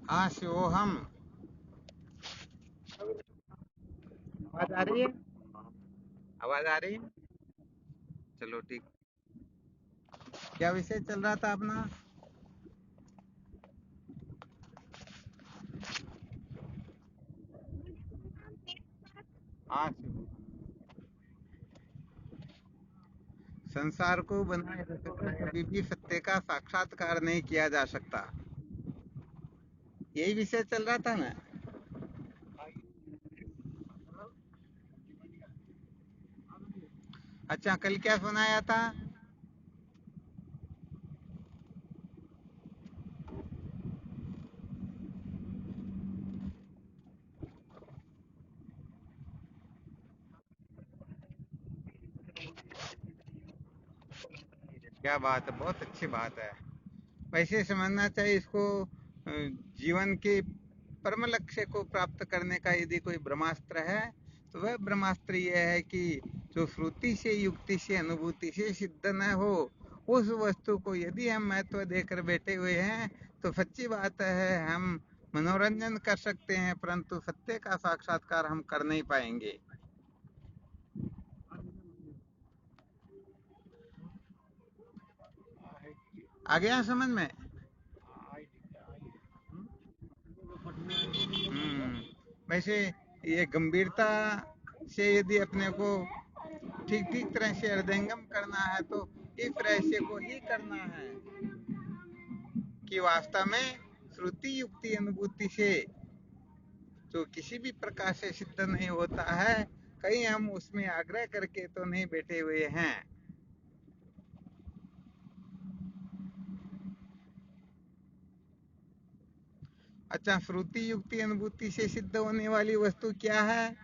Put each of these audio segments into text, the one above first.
शिवोहम। आवाज आ रही है? आवाज आ रही है? चलो ठीक। क्या विषय चल रहा था अपना? शिवोहम। संसार को बनाए रखकर कभी भी सत्य का साक्षात्कार नहीं किया जा सकता। यही विषय चल रहा था ना? अच्छा, कल क्या सुनाया था? क्या बात है, बहुत अच्छी बात है। वैसे समझना चाहिए इसको। जीवन के परम लक्ष्य को प्राप्त करने का यदि कोई ब्रह्मास्त्र है तो वह ब्रह्मास्त्र यह है कि जो श्रुति से युक्ति से अनुभूति से सिद्ध न हो उस वस्तु को यदि हम महत्व देकर बैठे हुए हैं तो सच्ची बात है, हम मनोरंजन कर सकते हैं परंतु सत्य का साक्षात्कार हम कर नहीं पाएंगे। आ गया समझ में? हम्म। वैसे ये गंभीरता से यदि अपने को ठीक ठीक तरह से हृदयंगम करना है तो इस रहस्य को ही करना है कि वास्तव में श्रुति युक्ति अनुभूति से जो किसी भी प्रकार से सिद्ध नहीं होता है, कहीं हम उसमें आग्रह करके तो नहीं बैठे हुए हैं। अच्छा, श्रुति युक्ति अनुभूति से सिद्ध होने वाली वस्तु क्या है?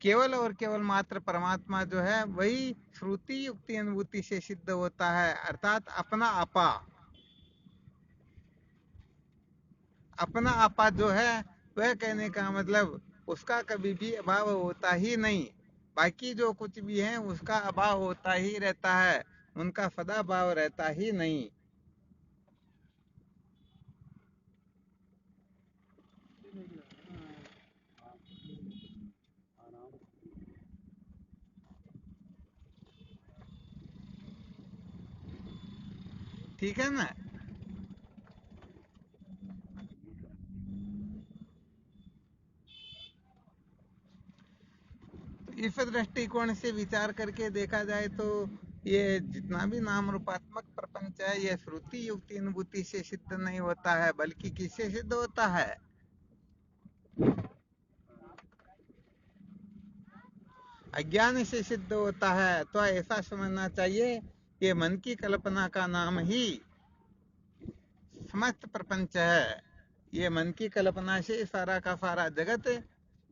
केवल और केवल मात्र परमात्मा जो है वही श्रुति युक्ति अनुभूति से सिद्ध होता है, अर्थात अपना आपा। अपना आपा जो है वह कहने का मतलब उसका कभी भी अभाव होता ही नहीं। बाकी जो कुछ भी है उसका अभाव होता ही रहता है, उनका सदा भाव रहता ही नहीं। ठीक है ना? तो इस दृष्टिकोण से विचार करके देखा जाए तो ये जितना भी नाम रूपात्मक प्रपंच है ये श्रुति युक्ति अनुभूति से सिद्ध नहीं होता है, बल्कि किससे सिद्ध होता है? अज्ञान से सिद्ध होता है। तो ऐसा समझना चाहिए कि मन की कल्पना का नाम ही समस्त प्रपंच है। ये मन की कल्पना से सारा का सारा जगत,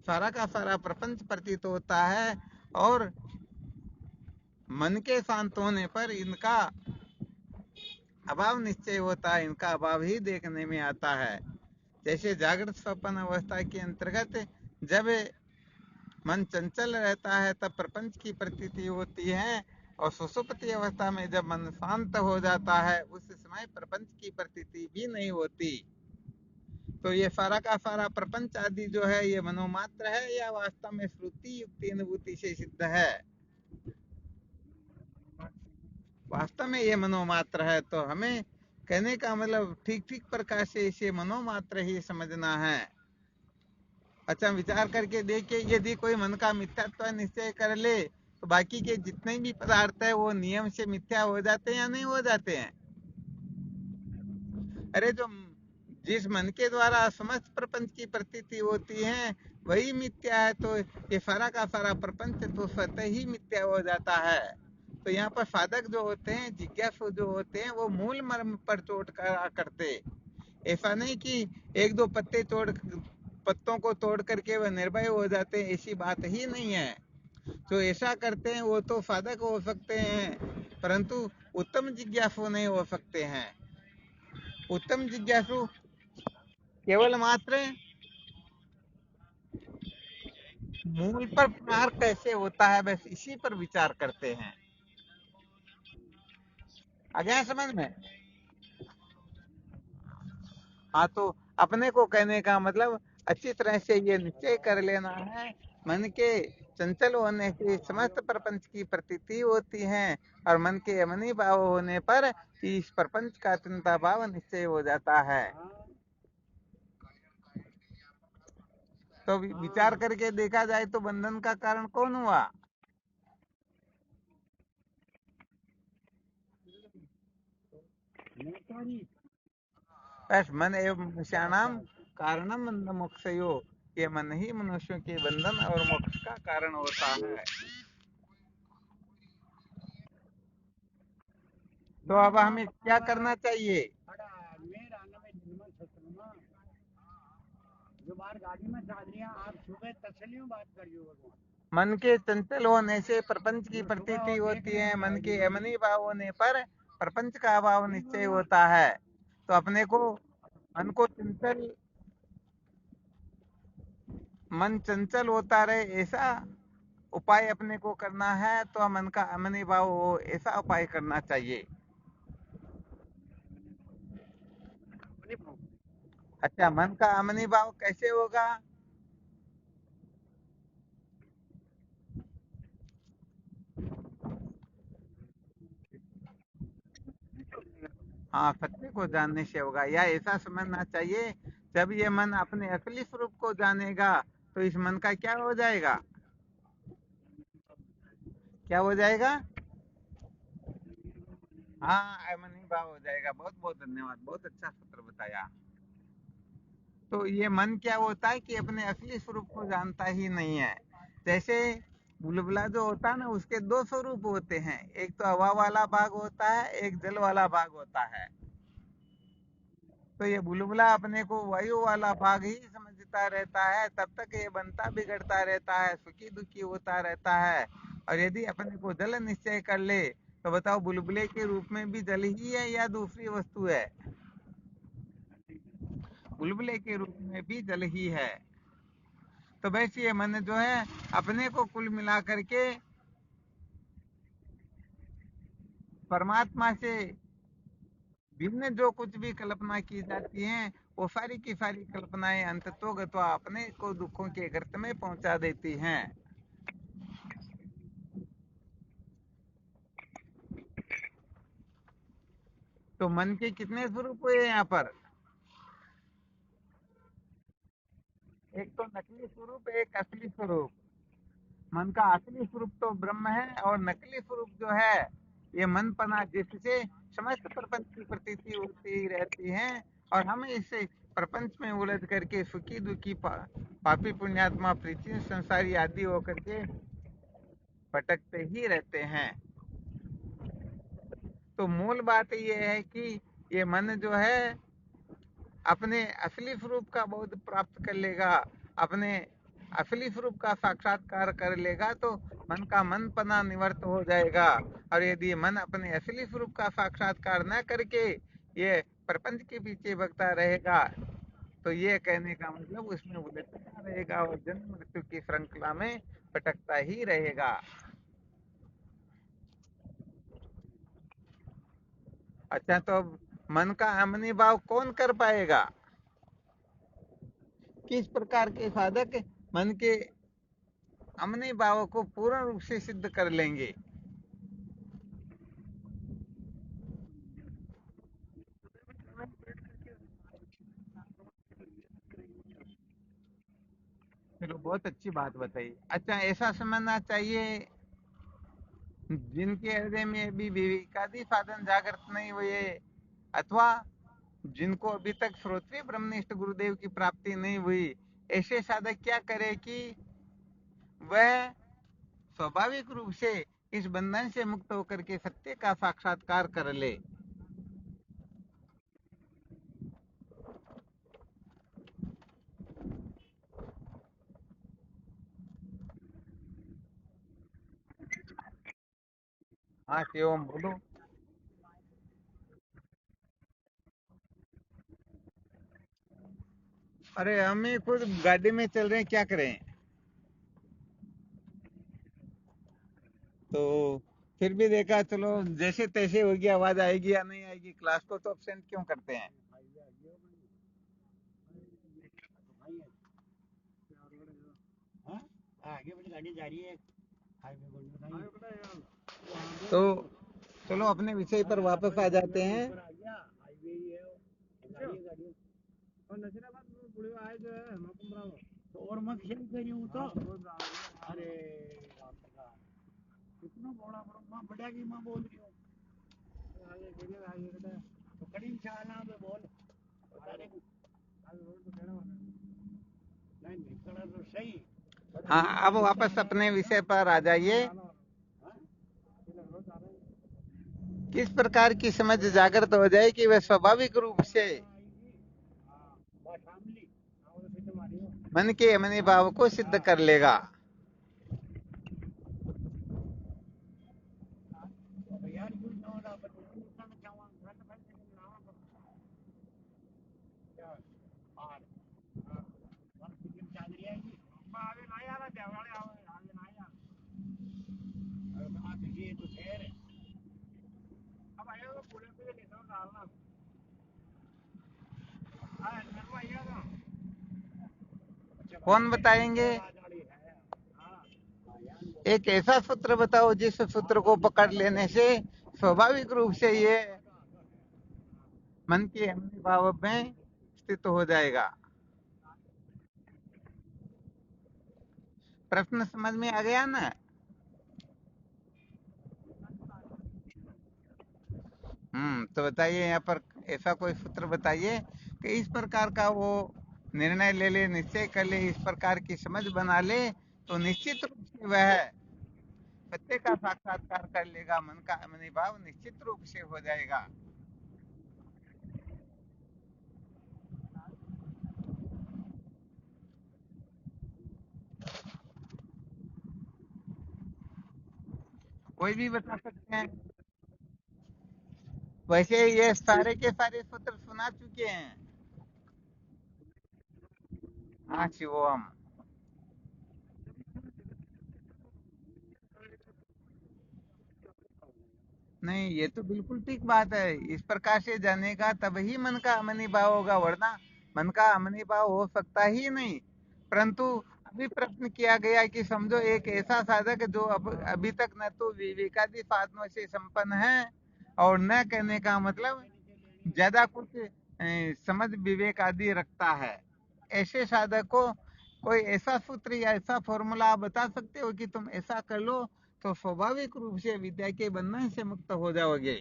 सारा का सारा प्रपंच प्रतीत होता है और मन के शांत होने पर इनका अभाव निश्चय होता है, इनका अभाव ही देखने में आता है। जैसे जागृत स्वप्न अवस्था के अंतर्गत जब मन चंचल रहता है तब प्रपंच की प्रतीति होती है और सुषुप्ति अवस्था में जब मन शांत हो जाता है उस समय प्रपंच की प्रतीति भी नहीं होती। तो ये सारा का सारा प्रपंच आदि जो है ये मनोमात्र है या वास्तव में श्रुति युक्ति अनुभूति से सिद्ध है? वास्तव में ये मनोमात्र है। तो हमें कहने का मतलब ठीक ठीक प्रकार से इसे मनोमात्र ही समझना है। अच्छा, विचार करके देखिए, यदि कोई मन का मिथ्यात्व निश्चय कर ले तो बाकी के जितने भी पदार्थ है वो नियम से मिथ्या हो जाते हैं या नहीं हो जाते हैं? अरे जो जिस मन के द्वारा समस्त प्रपंच की प्रतीति होती है वही मिथ्या है, तो ये सारा का सारा प्रपंच तो स्वतः ही मिथ्या हो जाता है। तो यहाँ पर साधक जो होते हैं, जिज्ञासु जो होते हैं, वो मूल मर्म पर चोट करा करते। ऐसा नहीं कि एक दो पत्तों को तोड़ करके वह निर्भय हो जाते हैं, ऐसी बात ही नहीं है। जो ऐसा करते हैं वो तो साधक हो सकते हैं परंतु उत्तम जिज्ञासु नहीं हो सकते हैं। उत्तम जिज्ञासु केवल मात्र मूल पर प्रहार कैसे होता है बस इसी पर विचार करते हैं। आ गया समझ में? हाँ, तो अपने को कहने का मतलब अच्छी तरह से ये निश्चय कर लेना है, मन के चंचल होने से समस्त प्रपंच की प्रतीति होती है, और मन के अमनी भाव होने पर इस प्रपंच का चिंता भाव निश्चय हो जाता है। तो विचार करके देखा जाए तो बंधन का कारण कौन हुआ? बस मन एवं मनुष्याणाम कारणम बंध मोक्षयो, ये मन ही मनुष्यों के बंधन और मोक्ष का कारण होता है। तो अब हमें क्या करना चाहिए? मन के चंचल होने से प्रपंच की प्रतीति होती है, मन के अमनी भाव होने पर प्रपंच का अभाव निश्चय होता है। तो अपने को मन को चंचल, मन चंचल होता रहे ऐसा उपाय अपने को करना है, तो मन का अमनी भाव हो ऐसा उपाय करना चाहिए। अच्छा, मन का अमनी भाव कैसे होगा? हाँ, सत्य को जानने से होगा, या ऐसा समझना चाहिए, जब ये मन अपने असली स्वरूप को जानेगा तो इस मन का क्या हो जाएगा? क्या हो जाएगा? हाँ, अमनी भाव हो जाएगा। बहुत बहुत धन्यवाद, बहुत अच्छा सूत्र बताया। तो ये मन क्या होता है कि अपने असली स्वरूप को जानता ही नहीं है। जैसे बुलबुला जो होता है ना, उसके दो स्वरूप होते हैं, एक तो हवा वाला भाग होता है, एक जल वाला भाग होता है। तो ये बुलबुला अपने को वायु वाला भाग ही समझता रहता है, तब तक ये बनता बिगड़ता रहता है, सुखी दुखी होता रहता है। और यदि अपने को जल निश्चय कर ले तो बताओ, बुलबुले के रूप में भी जल ही है या दूसरी वस्तु है? बुलबुले के रूप में भी जल ही है। तो वैसे ये मन जो है अपने को कुल मिला करके परमात्मा से भिन्न जो कुछ भी कल्पना की जाती है, वो सारी की सारी कल्पनाएं अंततोगत्वा अपने को दुखों के गर्त में पहुंचा देती हैं। तो मन के कितने स्वरूप हुए यहाँ पर? एक तो नकली स्वरूप, एक असली स्वरूप। मन का असली स्वरूप तो ब्रह्म है, और नकली स्वरूप जो है ये मन पना, जिससे समस्त प्रपंच की प्रतीति होती रहती है, और हम इसे प्रपंच में उलझ करके सुखी दुखी पापी पुण्यात्मा प्रीति संसारी आदि होकर के भटकते ही रहते हैं। तो मूल बात ये है कि ये मन जो है अपने असली स्वरूप का बोध प्राप्त कर लेगा, अपने असली स्वरूप का साक्षात्कार कर लेगा, तो मन का मनपना निवर्त हो जाएगा। और यदि मन अपने असली स्वरूप का साक्षात्कार न करके ये प्रपंच के पीछे भगता रहेगा, तो ये कहने का मतलब उसमें उलझता रहेगा और जन्म मृत्यु की श्रृंखला में भटकता ही रहेगा। अच्छा, तो अब मन का अमनी भाव कौन कर पाएगा? किस प्रकार के साधक मन के अमनी भाव को पूर्ण रूप से सिद्ध कर लेंगे? चलो, बहुत अच्छी बात बताई। अच्छा, ऐसा समझना चाहिए जिनके हृदय में अभी विवेकादि साधन जागृत नहीं हुए, अथवा जिनको अभी तक श्रोत्रिय ब्रह्मनिष्ठ गुरुदेव की प्राप्ति नहीं हुई, ऐसे साधक क्या करे कि वह स्वाभाविक रूप से इस बंधन से मुक्त होकर के सत्य का साक्षात्कार कर ले। हाँ, शिवम बोलो। अरे, हमें खुद गाड़ी में चल रहे हैं, क्या करें? तो फिर भी देखा, चलो जैसे तैसे होगी, आवाज आएगी या नहीं आएगी, क्लास को तो अब्सेंट क्यों करते हैं। तो चलो अपने विषय पर वापस आ जाते हैं। और मैं खेल करी हूँ तो अरे कितना बड़ा बड़ा माँ बढ़िया की माँ बोल रही हूँ तो करीम चाहना पे बोल तो सही। हाँ, अब वापस अपने विषय पर आ जाइए। किस प्रकार की समझ जागृत हो जाए कि वह स्वाभाविक रूप से मन के अमनी भाव को सिद्ध कर लेगा। कौन बताएंगे? एक ऐसा सूत्र बताओ जिस सूत्र को पकड़ लेने से स्वाभाविक रूप से ये मन के अमनी भाव में स्थित हो जाएगा। प्रश्न समझ में आ गया ना? तो बताइए यहाँ पर ऐसा कोई सूत्र बताइए कि इस प्रकार का वो निर्णय ले ले, निश्चय कर ले, इस प्रकार की समझ बना ले तो निश्चित रूप से वह सत्य का साक्षात्कार कर लेगा, मन का अमनी भाव निश्चित रूप से हो जाएगा। कोई भी बता सकते हैं। वैसे ये सारे के सारे सूत्र सुना चुके हैं। हाँ शिवम। नहीं, ये तो बिल्कुल ठीक बात है। इस प्रकार से जानेगा तब ही मन का अमनी भाव होगा, वरना मन का अमनी भाव हो सकता ही नहीं। परंतु अभी प्रश्न किया गया कि समझो एक ऐसा साधक जो अब अभी तक न तो विवेकादि साधनों से संपन्न है और न कहने का मतलब ज्यादा कुछ समझ विवेक आदि रखता है। ऐसे साधक को कोई ऐसा सूत्र या ऐसा फॉर्मूला आप बता सकते हो कि तुम ऐसा कर लो तो स्वाभाविक रूप से विद्या के बंधन से मुक्त हो जाओगे।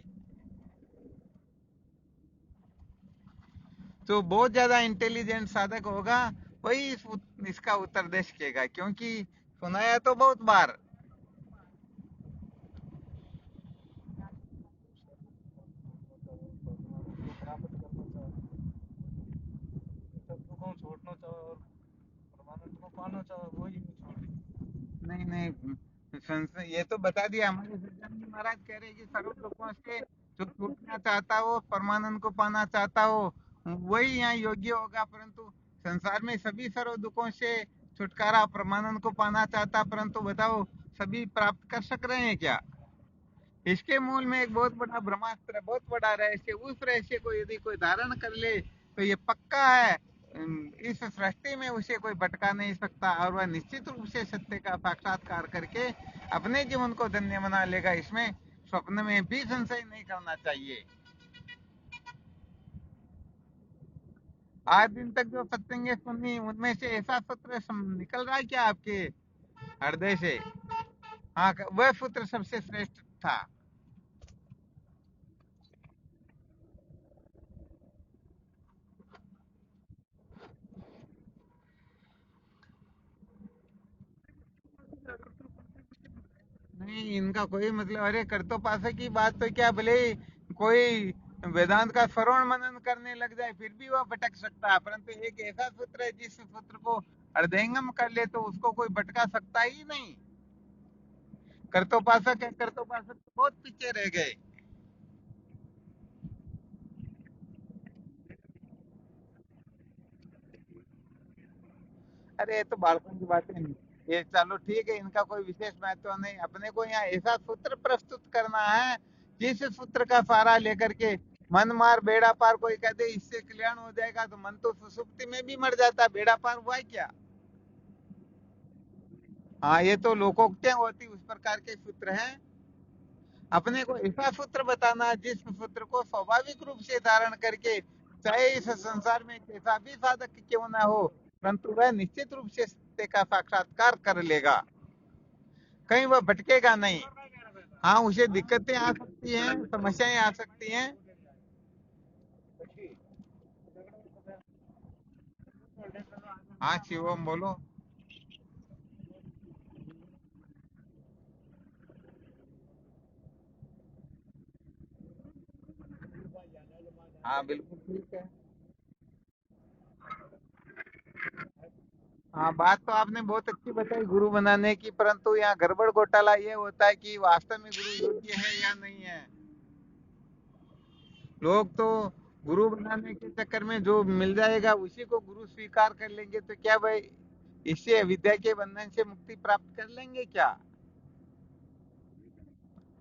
तो बहुत ज्यादा इंटेलिजेंट साधक होगा वही इसका उत्तर दे सकेगा, क्योंकि सुनाया तो बहुत बार। छोड़ना चाहो और परमानंद को पाना चाहो वही नहीं नहीं, ये तो बता दिया। हमारे सज्जन जी महाराज कह रहे हैं कि सर्व लोगों से जो छूटना चाहता हो, परमानंद को पाना चाहता हो, वही यहाँ योग्य होगा। परंतु संसार में सभी सर्व दुखों से छुटकारा, परमानंद को पाना चाहता, परंतु बताओ सभी प्राप्त कर सक रहे हैं क्या? इसके मूल में एक बहुत बड़ा ब्रह्मास्त्र, बहुत बड़ा रहस्य, उस रहस्य को यदि कोई धारण कर ले तो ये पक्का है, इस सृष्टि में उसे कोई भटका नहीं सकता और वह निश्चित रूप से सत्य का साक्षात्कार करके अपने जीवन को धन्य बना लेगा। इसमें स्वप्न में भी संशय नहीं करना चाहिए। आज दिन तक जो सत्संगे सुनी उनमें से ऐसा सूत्र निकल रहा है क्या आपके हृदय से? हाँ, वह सूत्र सबसे श्रेष्ठ था। नहीं, इनका कोई मतलब, अरे कर तो पासे की बात तो क्या, भले ही कोई वेदांत का श्रवण मनन करने लग जाए फिर भी वह भटक सकता है, परंतु एक ऐसा सूत्र है जिस सूत्र को हृदयंगम कर ले तो उसको कोई भटका सकता ही नहीं। कर्तोपासक है, कर्तोपासक तो बहुत पीछे रह गए। अरे ये तो बालकों की बातें नहीं। ये चलो ठीक है, इनका कोई विशेष महत्व नहीं। अपने को यहाँ ऐसा सूत्र प्रस्तुत करना है जिस सूत्र का सहारा लेकर के मन मार बेड़ा पार, कोई कहते इससे कल्याण हो जाएगा, तो मन तो सुसुप्ति में भी मर जाता, बेड़ा पार हुआ है क्या? हाँ, ये तो लोकोक्तियां होती उस प्रकार के सूत्र हैं। अपने को ऐसा सूत्र बताना है जिस सूत्र को स्वाभाविक रूप से धारण करके, चाहे इस संसार में कैसा भी साधक क्यों ना हो, परंतु वह निश्चित रूप से सत्य का साक्षात्कार कर लेगा, कहीं वह भटकेगा नहीं। हाँ, उसे दिक्कतें आ सकती हैं, समस्याएं आ सकती हैं। हाँ शिवम बोलो। हाँ बिल्कुल ठीक है। हाँ, बात तो आपने बहुत अच्छी बताई गुरु बनाने की, परंतु यहाँ गड़बड़ घोटाला ये होता है कि वास्तव में गुरु योग्य है या नहीं है। लोग तो गुरु बनाने के चक्कर में जो मिल जाएगा उसी को गुरु स्वीकार कर लेंगे, तो क्या भाई इससे विद्या के बंधन से मुक्ति प्राप्त कर लेंगे क्या?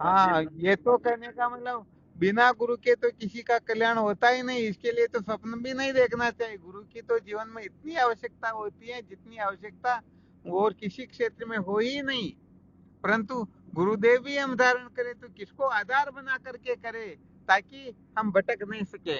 हाँ, ये तो कहने का मतलब बिना गुरु के तो किसी का कल्याण होता ही नहीं, इसके लिए तो स्वप्न भी नहीं देखना चाहिए। गुरु की तो जीवन में इतनी आवश्यकता होती है जितनी आवश्यकता और किसी क्षेत्र में हो ही नहीं। परंतु गुरुदेव भी हम धारण करें तो किसको आधार बना करके करें, ताकि हम भटक नहीं सके।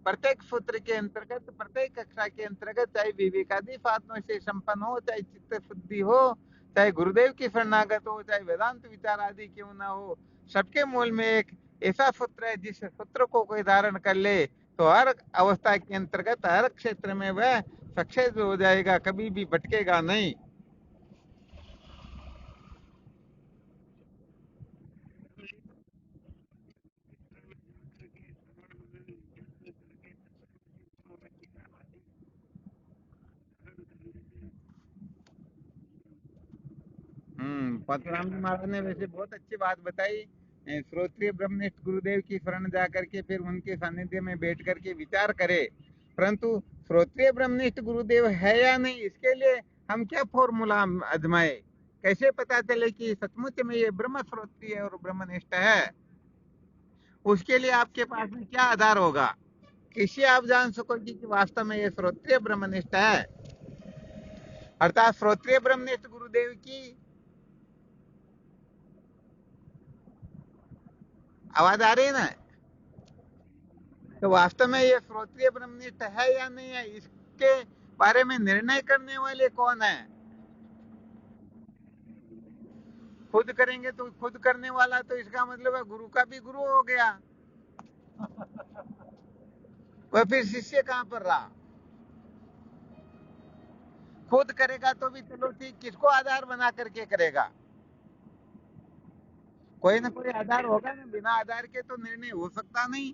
प्रत्येक सूत्र के अंतर्गत, प्रत्येक कक्षा के अंतर्गत, चाहे विवेकादि साधनों से संपन्न हो, चाहे चित्त शुद्धि हो, चाहे गुरुदेव की शरणागत हो, चाहे वेदांत विचार आदि क्यों ना हो, सबके मूल में एक ऐसा सूत्र है जिस सूत्र को कोई धारण कर ले तो हर अवस्था के अंतर्गत, हर क्षेत्र में वह सक्सेस हो जाएगा, कभी भी भटकेगा नहीं। परशुराम जी महाराज ने वैसे बहुत अच्छी बात बताई। श्रोत्रिय ब्रह्मनिष्ठ गुरुदेव की शरण जा करके फिर उनके सानिध्य में बैठ करके विचार करे, परंतु श्रोत्रिय ब्रह्मनिष्ठ गुरुदेव है या नहीं, इसके लिए हम क्या फॉर्मूला आजमाए? कैसे पता चले कि सचमुच में ये ब्रह्म श्रोत्रिय और ब्रह्मनिष्ठ है? उसके लिए आपके पास में क्या आधार होगा? किससे आप जान सकोगे कि वास्तव में ये श्रोत्रिय ब्रह्मनिष्ठ है? अर्थात श्रोत्रिय ब्रह्मनिष्ठ गुरुदेव की आवाज आ रही है ना? तो वास्तव में ये श्रोत्रिय ब्रह्मनिष्ठ है या नहीं है, इसके बारे में निर्णय करने वाले कौन है? खुद करेंगे तो खुद करने वाला, तो इसका मतलब है गुरु का भी गुरु हो गया, वह फिर शिष्य कहाँ पर रहा? खुद करेगा तो भी चलो ठीक, किसको आधार बना करके करेगा? कोई ना कोई आधार होगा ना, बिना आधार के तो निर्णय हो सकता नहीं।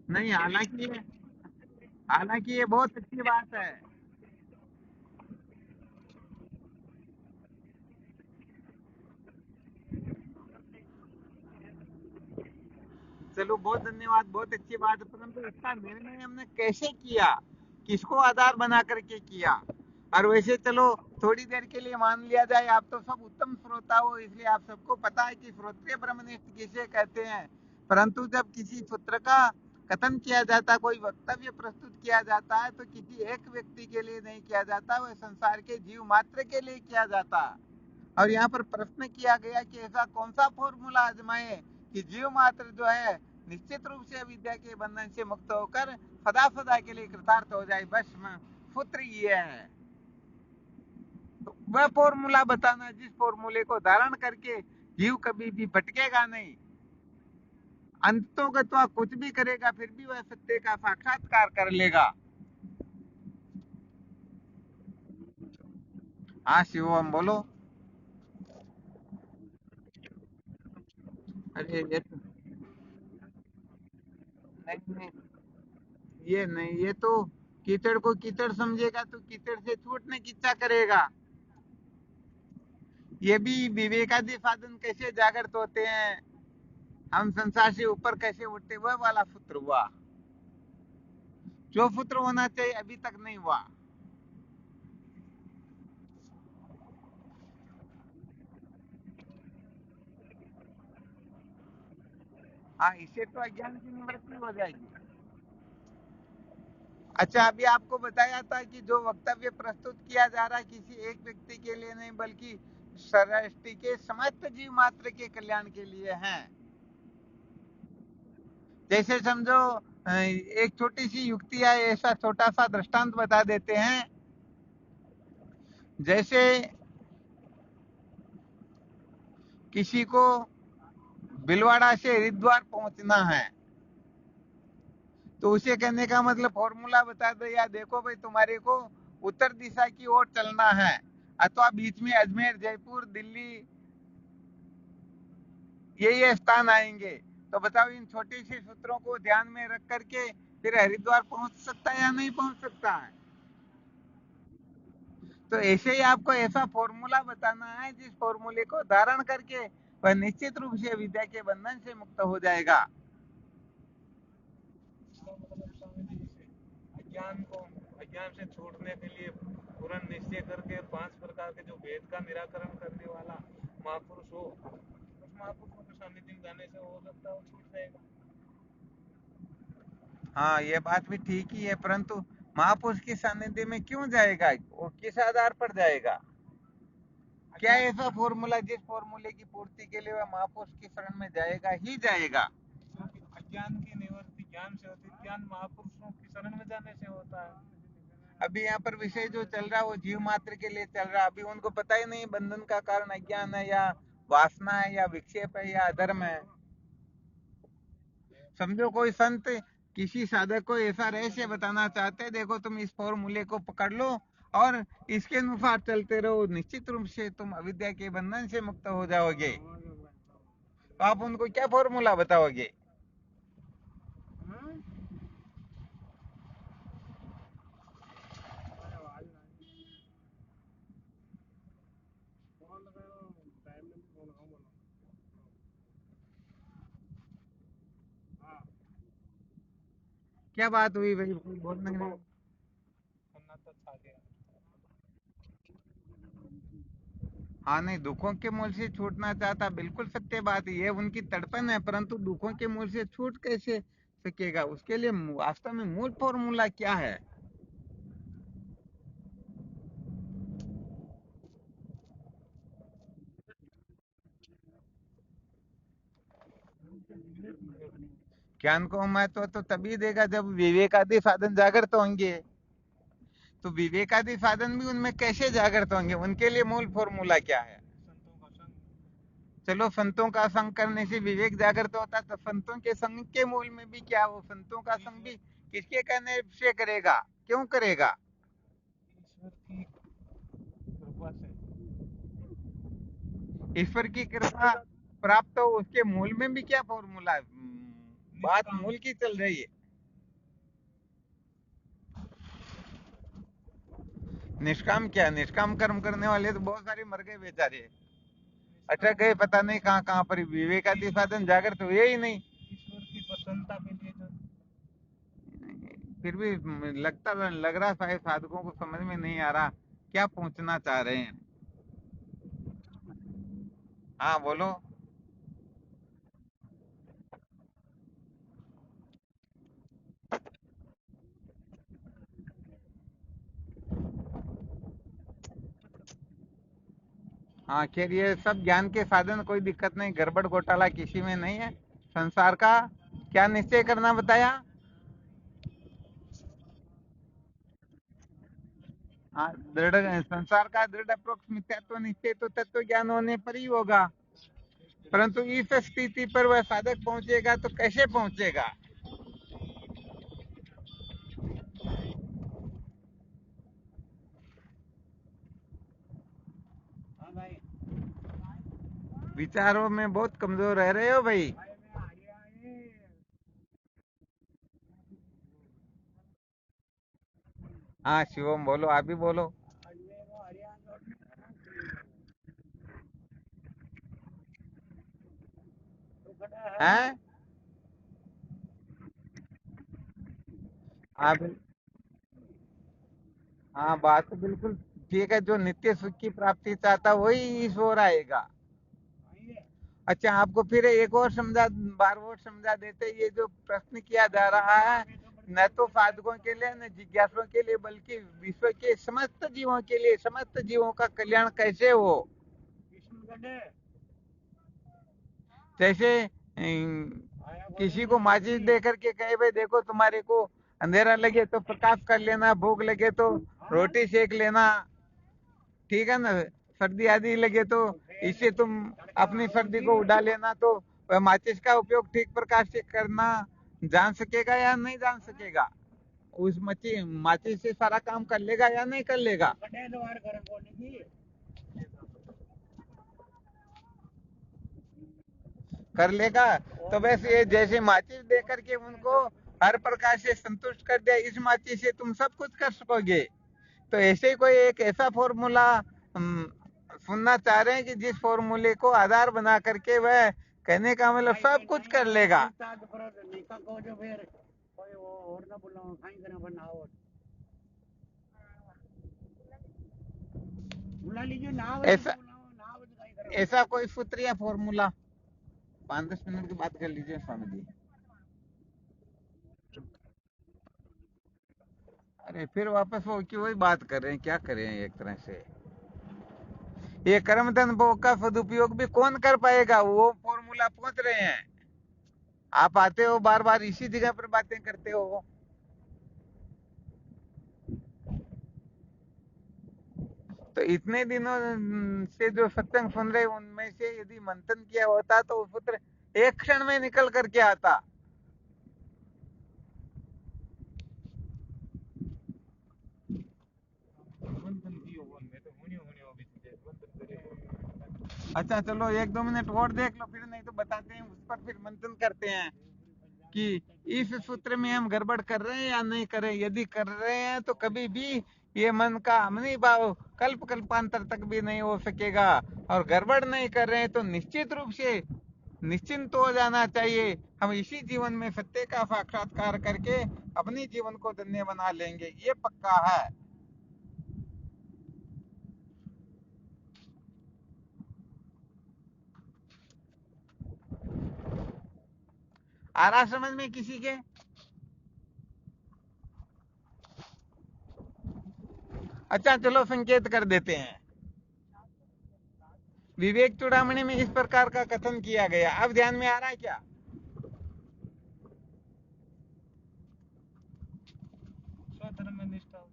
नहीं, हालांकि ये बहुत अच्छी बात है। चलो बहुत धन्यवाद, बहुत अच्छी बात है, परंतु इसका निर्णय हमने कैसे किया, किसको आधार बना करके किया? और वैसे चलो थोड़ी देर के लिए मान लिया जाए, आप तो सब उत्तम श्रोता हो, इसलिए आप सबको पता है कि श्रोत्रिय ब्रह्मनिष्ठ किसे कहते हैं। परंतु जब किसी सूत्र का कथन किया जाता, कोई वक्तव्य प्रस्तुत किया जाता है, तो किसी एक व्यक्ति के लिए नहीं किया जाता, वह संसार के जीव मात्र के लिए किया जाता। और यहाँ पर प्रश्न किया गया कि ऐसा कौन सा फॉर्मूला आजमाए कि जीव मात्र जो है निश्चित रूप से अविद्या के बंधन से मुक्त होकर सदा सदा के लिए कृतार्थ हो जाए, बस सूत्र ये है। तो वह फॉर्मूला बताना जिस फॉर्मूले को धारण करके जीव कभी भी भटकेगा नहीं, अंततोगत्वा कुछ भी करेगा फिर भी वह सत्य का साक्षात्कार कर लेगा। हाँ शिवम बोलो। अरे ये तो नहीं, नहीं, ये नहीं, ये तो कीचड़ को कीचड़ समझेगा तो कीचड़ से छूटने की इच्छा करेगा। ये भी विवेकादि साधन कैसे जागृत होते हैं, हम संसार से ऊपर कैसे उठते, वह वाला सूत्र हुआ। जो सूत्र होना चाहिए अभी तक नहीं हुआ। हाँ, इससे तो अज्ञान की निवृत्ति हो जाएगी। अच्छा, अभी आपको बताया था कि जो वक्तव्य प्रस्तुत किया जा रहा है किसी एक व्यक्ति के लिए नहीं बल्कि सृष्टि के समस्त जीव मात्र के कल्याण के लिए है। जैसे समझो, एक छोटी सी युक्ति है, ऐसा छोटा सा दृष्टांत बता देते हैं। जैसे किसी को बिलवाड़ा से हरिद्वार पहुंचना है, तो उसे कहने का मतलब फॉर्मूला बता दो, या देखो भाई तुम्हारे को उत्तर दिशा की ओर चलना है, अथवा बीच में अजमेर, जयपुर, दिल्ली ये स्थान आएंगे। तो बताओ, इन छोटी सी सूत्रों को ध्यान में रख करके फिर हरिद्वार पहुंच सकता है या नहीं पहुंच सकता है? तो ऐसे ही आपको ऐसा फॉर्मूला बताना है जिस फॉर्मूले को धारण करके वह निश्चित रूप से विद्या के बंधन से मुक्त हो जाएगा। अज्ञान को अज्ञान से छोड़ने के लिए पूर्ण निश्चय करके 5 प्रकार के जो भेद का निराकरण करने वाला महापुरुष हो, उस महापुरुषों के सानिध्य में जाने से हो सकता है वो छूट जाएगा। हाँ, ये बात भी ठीक ही है, परंतु महापुरुष के सानिध्य में क्यों जाएगा, वो किस आधार पर जाएगा? क्या ऐसा फॉर्मूला जिस फॉर्मूले की पूर्ति के लिए वह महापुरुष की शरण में जाएगा ही जाएगा? क्योंकि अज्ञान की निवृत्ति ज्ञान से होती है, ज्ञान महापुरुषों की शरण में जाने से होता है। अभी यहाँ पर विषय जो चल रहा है वो जीव मात्र के लिए चल रहा है। अभी उनको पता ही नहीं बंधन का कारण अज्ञान है या वासना है या विक्षेप है या अधर्म है। समझो कोई संत किसी साधक को ऐसा रहस्य बताना चाहते हैं, देखो तुम इस फॉर्मूले को पकड़ लो और इसके अनुसार चलते रहो, निश्चित रूप से तुम अविद्या के बंधन से मुक्त हो जाओगे। तो आप उनको क्या फॉर्मूला बताओगे? क्या बात हुई भाई, कोई बोलने नहीं? सन्नाटा छा गया। हाँ, नहीं, दुखों के मूल से छूटना चाहता, बिल्कुल सत्य बात है, ये उनकी तड़पन है, परंतु दुखों के मूल से छूट कैसे सकेगा? उसके लिए वास्तव में मूल फॉर्मूला क्या है? ज्ञान को महत्व तो तभी देगा जब विवेकादि साधन जागृत होंगे। तो विवेकादि साधन भी उनमें कैसे जागृत होंगे, उनके लिए मूल फॉर्मूला क्या है? संतों का संग। चलो, संतों का संग करने से विवेक जागृत होता, तो संतों के संग के मूल में भी क्या, वो संतों का संग भी किसके कहने से करेगा, क्यों करेगा? ईश्वर की कृपा से। ईश्वर की कृपा प्राप्त हो, उसके मूल में भी क्या फॉर्मूला है? बात निष्काम। मूल की चल रही है। निष्काम क्या, निष्काम कर्म करने वाले तो बहुत सारे मर गए बेचारे, अटक निष्काम गए पता नहीं कहाँ कहाँ पर, विवेकादि साधन जागृत हुए ही नहीं। ईश्वर की प्रसन्नता के लिए जो फिर भी लग रहा शायद साधकों को समझ में नहीं आ रहा क्या पहुंचना चाह रहे हैं। हाँ, बोलो। हाँ, खैर ये सब ज्ञान के साधन, कोई दिक्कत नहीं, गड़बड़ घोटाला किसी में नहीं है। संसार का क्या निश्चय करना बताया? हाँ, दृढ़ संसार का दृढ़ अप्रोक्ष मिथ्यात्व निश्चय तो तत्व ज्ञान होने पर ही होगा, परंतु इस स्थिति पर वह साधक पहुंचेगा तो कैसे पहुंचेगा? विचारों में बहुत कमजोर रह रहे हो भाई। हाँ, शिवम बोलो, आप भी बोलो। हैं? आप, हाँ बात तो बिल्कुल ठीक है। जो नित्य सुख की प्राप्ति चाहता वही ईश्वर आएगा। अच्छा, आपको फिर एक और समझा, बार और समझा देते, ये जो प्रश्न किया जा रहा है न तो साधकों के लिए न जिज्ञासुओं के लिए, बल्कि विश्व के समस्त जीवों के लिए, समस्त जीवों का कल्याण कैसे हो। जैसे किसी को माचिस दे करके कहे भाई देखो तुम्हारे को अंधेरा लगे तो प्रकाश कर लेना, भूख लगे तो रोटी सेक लेना, ठीक है ना, सर्दी आदि लगे तो इससे तुम अपनी सर्दी को उड़ा लेना, तो वह माचिस का उपयोग ठीक प्रकार से करना जान सकेगा या नहीं जान सकेगा? उस माचिस से सारा काम कर लेगा या नहीं कर लेगा? कर लेगा। तो वैसे ये जैसे माचिस दे करके उनको हर प्रकार से संतुष्ट कर दिया, इस माचिस से तुम सब कुछ कर सकोगे। तो ऐसे ही कोई एक ऐसा फॉर्मूला सुनना चाह रहे हैं कि जिस फॉर्मूले को आधार बना करके वह कहने का मतलब सब कुछ कर लेगा। ऐसा ऐसा कोई सूत्र या फॉर्मूला 5-10 मिनट की बात कर लीजिए स्वामी जी। अरे फिर वापस वो की वही बात कर रहे हैं, क्या करें एक तरह से। ये कर्म धन भोग का सदुपयोग भी कौन कर पाएगा, वो फॉर्मूला पहुंच रहे हैं। आप आते हो बार बार इसी जगह पर बातें करते हो। तो इतने दिनों से जो सत्संग सुन रहे उनमें से यदि मंथन किया होता तो वो पुत्र एक क्षण में निकल करके आता। अच्छा चलो 1-2 मिनट और देख लो, फिर नहीं तो बताते हैं, उस पर फिर मंथन करते हैं कि इस सूत्र में हम गड़बड़ कर रहे हैं या नहीं कर रहे हैं। यदि कर रहे हैं तो कभी भी ये मन का हमनी भाव कल्प कल्पांतर तक भी नहीं हो सकेगा, और गड़बड़ नहीं कर रहे हैं तो निश्चित रूप से निश्चिंत हो जाना चाहिए। हम इसी जीवन में सत्य का साक्षात्कार करके अपने जीवन को धन्य बना लेंगे, ये पक्का है। आ रहा समझ में किसी के? अच्छा चलो संकेत कर देते हैं। विवेक चूड़ामणि में इस प्रकार का कथन किया गया, अब ध्यान में आ रहा है क्या? स्वधर्म निष्ठा।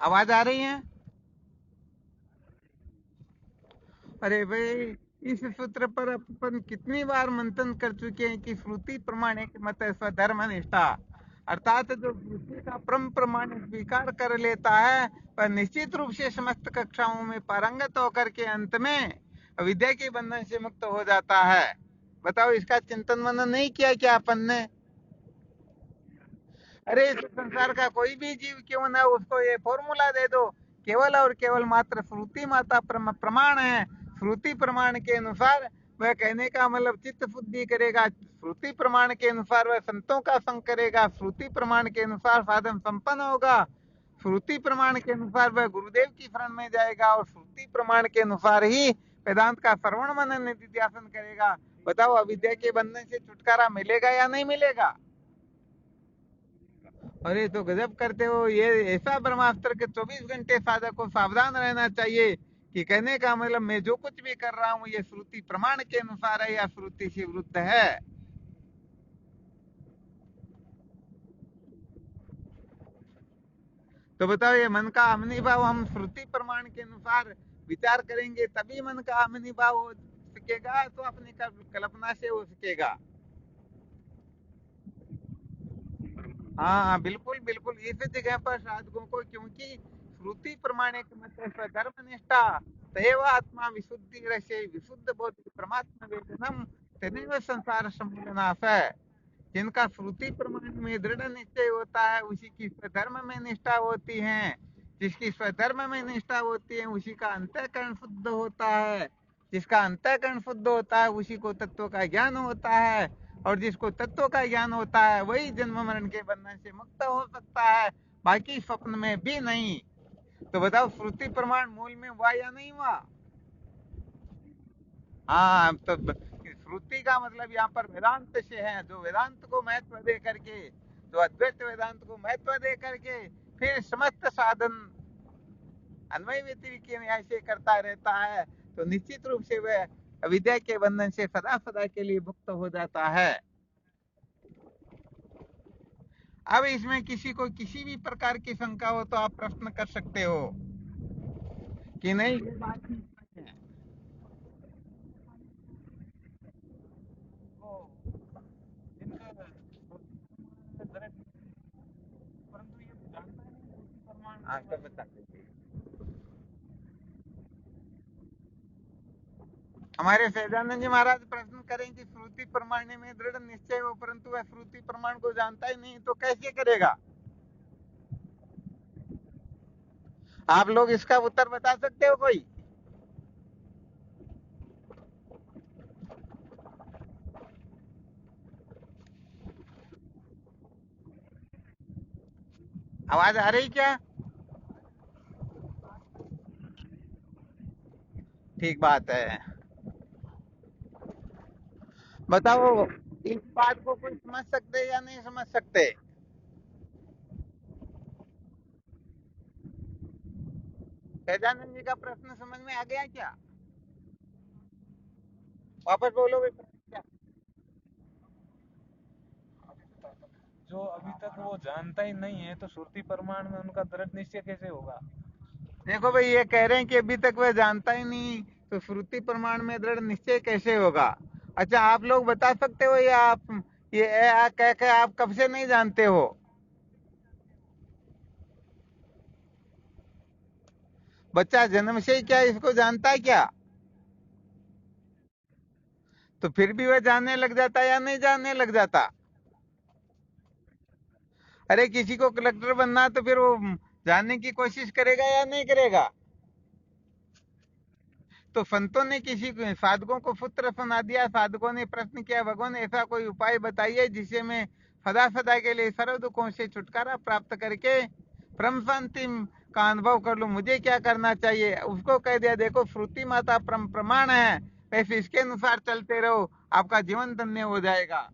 आवाज आ रही है? अरे भाई, इस सूत्र पर अपन कितनी बार मंथन कर चुके हैं कि श्रुति प्रमाणिक मत स्वधर्म निष्ठा, अर्थात जो श्रुति का परम प्रमाण स्वीकार कर लेता है वह निश्चित रूप से समस्त कक्षाओं में पारंगत होकर के अंत में विद्या के बंधन से मुक्त हो जाता है। बताओ, इसका चिंतन मनन नहीं किया क्या अपन ने? अरे इस संसार का कोई भी जीव क्यों ना, उसको ये फॉर्मूला दे दो, केवल और केवल मात्र श्रुति माता प्रमाण है। श्रुति प्रमाण के अनुसार वह कहने का मतलब चित्त शुद्धि करेगा, श्रुति प्रमाण के अनुसार वह संतों का संग करेगा, श्रुति प्रमाण के अनुसार साधन संपन्न होगा, श्रुति प्रमाण के अनुसार वह गुरुदेव की शरण में जाएगा, और श्रुति प्रमाण के अनुसार ही वेदांत का श्रवण मनन निधिध्यासन करेगा। बताओ, अविद्या के बंधन से छुटकारा मिलेगा या नहीं मिलेगा? अरे तो गजब करते हो, ये ऐसा ब्रह्मास्त्र के 24 घंटे साधक को सावधान रहना चाहिए कि कहने का मतलब मैं जो कुछ भी कर रहा हूँ ये श्रुति प्रमाण के अनुसार है या श्रुति से विरुद्ध है। तो बताओ, ये मन का अमनी भाव हम श्रुति प्रमाण के अनुसार विचार करेंगे तभी मन का अमनी भाव हो सकेगा, तो अपनी कल्पना से हो सकेगा। हाँ बिल्कुल बिल्कुल, इस जगह पर साधकों को, क्योंकि श्रुति प्रमाणिक मत धर्म निष्ठा तदेव आत्मा विशुद्धि रसे विशुद्ध बोध परमात्मा वेदनम तदेव संसार समूलनाश है। जिनका श्रुति प्रमाण में दृढ़ निश्चय होता है उसी की धर्म में निष्ठा होती है। जिसकी स्वधर्म में निष्ठा होती है उसी का अंतःकरण शुद्ध होता है। जिसका अंतःकरण शुद्ध होता है उसी को तत्व का ज्ञान होता है, और जिसको तत्व का ज्ञान होता है वही जन्म मरण के बंधन से मुक्त हो सकता है, बाकी स्वप्न में भी नहीं। तो बताओ, श्रुति प्रमाण मूल में हुआ या नहीं हुआ? हाँ, तो श्रुति का मतलब यहाँ पर वेदांत से है, जो वेदांत को महत्व दे करके, जो अद्वैत वेदांत को महत्व दे करके फिर समस्त साधन अन्वय व्यतिरिक्त न्याय से करता रहता है, तो निश्चित रूप से वह अविद्या के बंधन से सदा सदा के लिए मुक्त हो जाता है। अब इसमें किसी को किसी भी प्रकार की शंका हो तो आप प्रश्न कर सकते हो कि नहीं ये बात ठीक है। वो जिनका direct, परंतु ये जानता ही नहीं उसी प्रमाण के आपका बारे में। बता दीजिए। हमारे सहजानंद जी महाराज प्रश्न करें कि श्रुति प्रमाण में दृढ़ निश्चय हो, परंतु वह श्रुति प्रमाण को जानता ही नहीं तो कैसे करेगा? आप लोग इसका उत्तर बता सकते हो कोई? आवाज आ रही क्या? ठीक बात है। बताओ, इस बात को कोई समझ सकते या नहीं समझ सकते? सहजानंद जी का प्रश्न समझ में आ गया क्या? वापस बोलो भाई, प्रश्न क्या? जो अभी तक वो जानता ही नहीं है तो श्रुति प्रमाण में उनका दृढ़ निश्चय कैसे होगा? देखो भाई, ये कह रहे हैं कि अभी तक वह जानता ही नहीं तो श्रुति प्रमाण में दृढ़ निश्चय कैसे होगा? अच्छा, आप लोग बता सकते हो या आप ये कह के आप कब से नहीं जानते हो? बच्चा जन्म से ही क्या इसको जानता है क्या? तो फिर भी वह जानने लग जाता या नहीं जानने लग जाता? अरे, किसी को कलेक्टर बनना तो फिर वो जानने की कोशिश करेगा या नहीं करेगा? तो संतों ने किसी साधकों को पुत्र सुना दिया, साधकों ने प्रश्न किया, भगवान ऐसा कोई उपाय बताइए जिससे मैं सदा सदा के लिए सर्व दुखों से छुटकारा प्राप्त करके परम शांति का अनुभव कर लूं, मुझे क्या करना चाहिए? उसको कह दिया, देखो श्रुति माता परम प्रमाण है, वैसे इसके अनुसार चलते रहो, आपका जीवन धन्य हो जाएगा।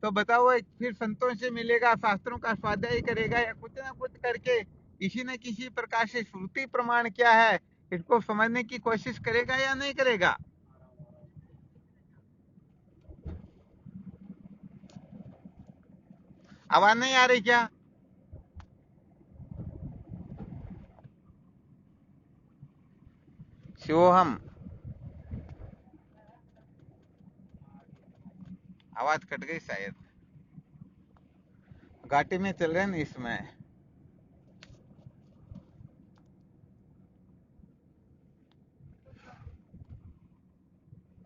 तो बताओ, फिर संतों से मिलेगा, शास्त्रों का स्वाध्याय करेगा, या कुछ ना कुछ करके किसी न किसी प्रकार से श्रुति प्रमाण क्या है इसको समझने की कोशिश करेगा या नहीं करेगा? आवाज नहीं आ रही क्या? शिवोहम। आवाज कट गई शायद, घाटी में चल रहे हैं ना इसमें।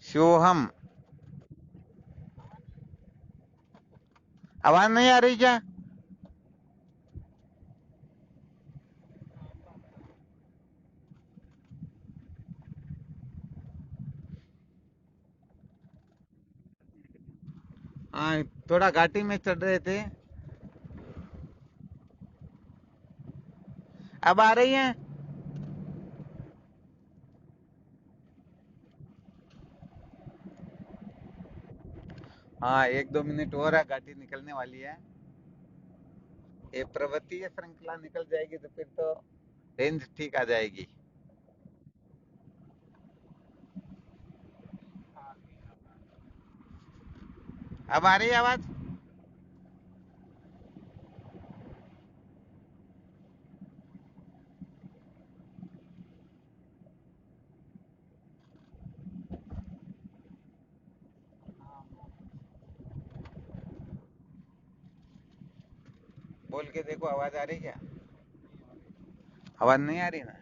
शिवोहम। आवाज नहीं आ रही क्या? हाँ, थोड़ा घाटी में चढ़ रहे थे। अब आ रही है? हाँ, 1-2 मिनट और है, घाटी निकलने वाली है। ये पर्वतीय श्रृंखला निकल जाएगी तो फिर तो रेंज ठीक आ जाएगी। अब आ रही है आवाज? बोल के देखो, आवाज आ रही क्या? आवाज नहीं आ रही ना?